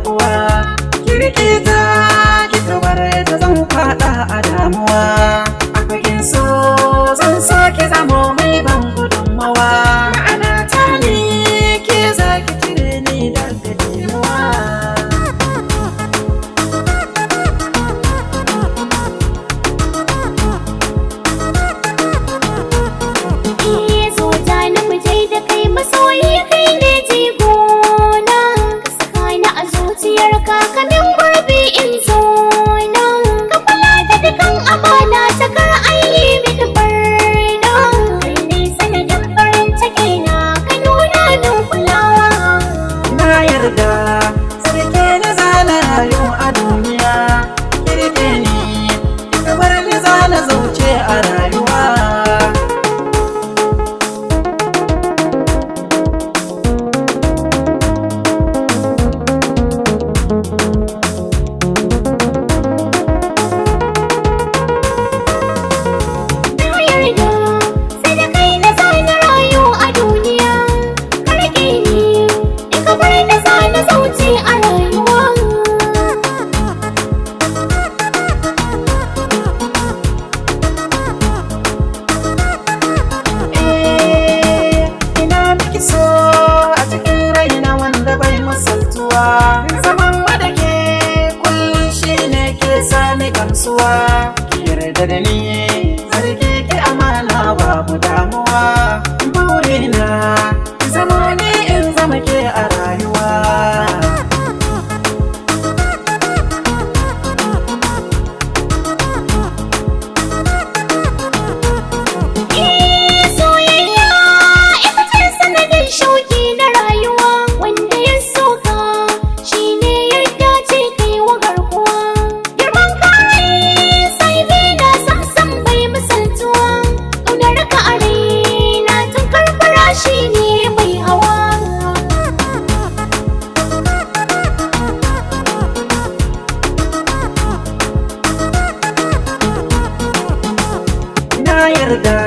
garkuwa. Kirki ta ki kamar ta zan faɗa a damuwa. A fagen so zan so ki zamo mai ban gudunmawa. Ma'ana ta ne ke za ki cire ni daga damuwa. Masoyi kai ne jigona, ka saka ni a zuciyarka kamin gurbi in zauna. Ka kula da dukan amana ta kar ayi mini barna. Kai ne sanadin farin ciki na, ka nuna min kulawa. Na yarda sarki na zana rayu a duniya. Kirki ni kamar ni zana zauce a rayuwa. Zaman madake kullum shi ne ke sani gamsuwa. Ki yarda da ni zargi ki amana babu damuwa. Burina ki zama ni in zama ke a rayuwa. Na yarda